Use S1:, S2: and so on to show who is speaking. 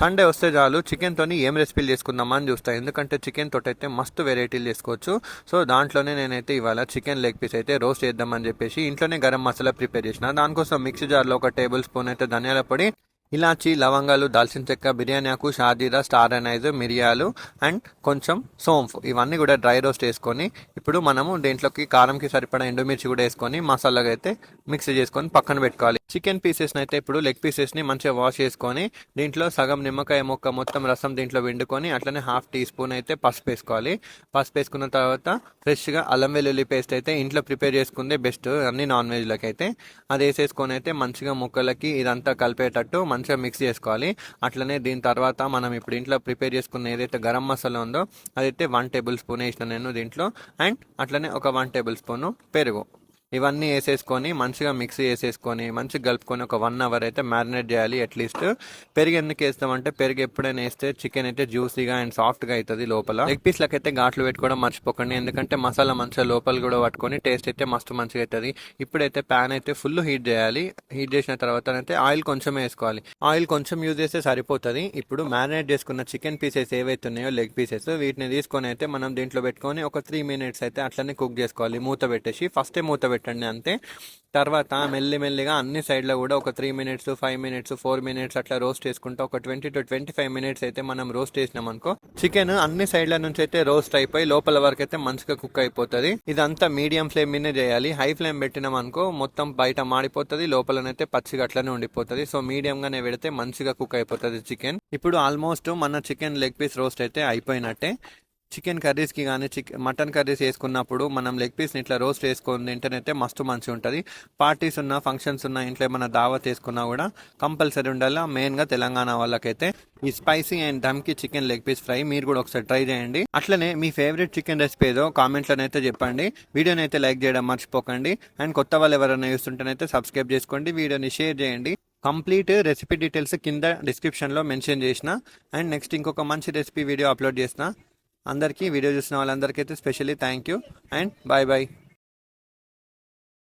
S1: Sunday వస్తే చాలు చికెన్తోని ఏం రెసిపీలు చేసుకుందామా అని చూస్తాను. ఎందుకంటే చికెన్ తోటి అయితే మస్తు వెరైటీలు చేసుకోవచ్చు. సో దాంట్లోనే నేనైతే ఇవాళ చికెన్ లెగ్ పీస్ అయితే రోస్ట్ చేద్దామని చెప్పేసి ఇంట్లోనే గరం మసాలా ప్రిపేర్ చేసిన. దానికోసం మిక్సీ జార్లో 1 టేబుల్ స్పూన్ అయితే ధనియాల పొడి, ఇలాచి, లవంగాలు, దాల్చిన చెక్క, బిర్యానీ ఆకు, షాజీరా, స్టార్ అనైజ్, మిరియాలు అండ్ కొంచెం సోంఫ్ ఇవన్నీ కూడా డ్రై రోస్ట్ వేసుకొని ఇప్పుడు మనము దీంట్లోకి కారంకి సరిపడా ఎండుమిర్చి కూడా వేసుకొని మసాలాగా అయితే మిక్సీ చేసుకొని పక్కన పెట్టుకోవాలి. చికెన్ పీసెస్ని అయితే ఇప్పుడు లెగ్ పీసెస్ని మంచిగా వాష్ చేసుకొని దీంట్లో సగం నిమ్మకాయ ముక్క మొత్తం రసం దీంట్లో వండుకొని అట్లనే 1/2 టీ స్పూన్ అయితే పసుపు వేసుకోవాలి. పసుపు వేసుకున్న తర్వాత ఫ్రెష్గా అల్లం వెల్లుల్లి పేస్ట్ అయితే ఇంట్లో ప్రిపేర్ చేసుకుందే బెస్ట్ అన్ని నాన్ వెజ్లకి అయితే. అది వేసేసుకొని అయితే మంచిగా ముక్కలకి ఇదంతా కలిపేటట్టు మంచిగా మిక్స్ చేసుకోవాలి. అట్లనే దీని తర్వాత మనం ఇప్పుడు ఇంట్లో ప్రిపేర్ చేసుకున్న ఏదైతే గరం మసాలా ఉందో అదైతే 1 టేబుల్ స్పూన్ వేసిన నేను దీంట్లో. అండ్ అట్లనే ఒక 1 టేబుల్ స్పూన్ పెరుగు ఇవన్నీ వేసేసుకొని మంచిగా మిక్సీ వేసేసుకొని మంచిగా కలుపుకొని ఒక 1 అవర్ అయితే మ్యారినేట్ చేయాలి అట్లీస్ట్. పెరుగు ఎందుకు వేస్తామంటే పెరుగు ఎప్పుడైనా వేస్తే చికెన్ అయితే జ్యూసీగా అండ్ సాఫ్ట్గా అవుతుంది లోపల. లెగ్ పీస్లకి అయితే ఘాట్లు పెట్టుకోవడం మర్చిపోకండి, ఎందుకంటే మసాలా మంచిగా లోపల కూడా పట్టుకొని టేస్ట్ అయితే మస్తు మంచిగా అవుతుంది. ఇప్పుడైతే ప్యాన్ అయితే ఫుల్ హీట్ చేయాలి. హీట్ చేసిన తర్వాత అయితే ఆయిల్ కొంచెం వేసుకోవాలి. ఆయిల్ కొంచెం యూజ్ చేస్తే సరిపోతుంది. ఇప్పుడు మ్యారినేట్ చేసుకున్న చికెన్ పీసెస్ ఏవైతే ఉన్నాయో లెగ్ పీసెస్ వీటిని తీసుకొని అయితే మనం దీంట్లో పెట్టుకొని ఒక 3 మినిట్స్ అయితే అట్లనే కుక్ చేసుకోవాలి. మూత పెట్టేసి ఫస్టే మూత పెట్టండి అంతే. తర్వాత మెల్లిమెల్లిగా అన్ని సైడ్లో కూడా ఒక 3 మినిట్స్, 5 మినిట్స్, 4 మినిట్స్ అట్లా రోస్ట్ చేసుకుంటూ ఒక 20 to 25 మినిట్స్ అయితే మనం రోస్ట్ చేసినాం అనుకో చికెన్ అన్ని సైడ్ల నుంచి అయితే రోస్ట్ అయిపోయి లోపల వరకు అయితే మంచిగా కుక్ అయిపోతుంది. ఇదంతా మీడియం ఫ్లేమ్ మీదే చేయాలి. హై ఫ్లేమ్ పెట్టినాం అనుకో మొత్తం బయట మాడిపోతుంది, లోపలనైతే పచ్చిగా అట్లనే ఉండిపోతుంది. సో మీడియం గానే పెడితే మంచిగా కుక్ అయిపోతుంది చికెన్. ఇప్పుడు ఆల్మోస్ట్ మన చికెన్ లెగ్ పీస్ రోస్ట్ అయితే అయిపోయినట్టే. చికెన్ కర్రీస్కి కానీ మటన్ కర్రీస్ వేసుకున్నప్పుడు మనం లెగ్ పీస్ని ఇట్లా రోస్ట్ వేసుకొని తింటేనైతే మస్తు మంచిగా ఉంటుంది. పార్టీస్ ఉన్న, ఫంక్షన్స్ ఉన్న, ఇంట్లో ఏమైనా దావత్ వేసుకున్నా కూడా కంపల్సరీ ఉండాలి. మెయిన్గా తెలంగాణ వాళ్ళకైతే ఈ స్పైసీ అండ్ దమ్కి చికెన్ లెగ్ పీస్ ఫ్రై మీరు కూడా ఒకసారి ట్రై చేయండి. అట్లనే మీ ఫేవరెట్ చికెన్ రెసిపీ ఏదో కామెంట్లోనైతే చెప్పండి. వీడియోని అయితే లైక్ చేయడం మర్చిపోకండి. అండ్ కొత్త వాళ్ళు ఎవరైనా చూస్తుంటేనైతే సబ్స్క్రైబ్ చేసుకోండి, వీడియోని షేర్ చేయండి. కంప్లీట్ రెసిపీ డీటెయిల్స్ కింద డిస్క్రిప్షన్లో మెన్షన్ చేసిన. అండ్ నెక్స్ట్ ఇంకొక మంచి రెసిపీ వీడియో అప్లోడ్ చేసిన. అందరికీ వీడియో చూసిన వాళ్ళందరికీ అయితే specially thank you and bye bye.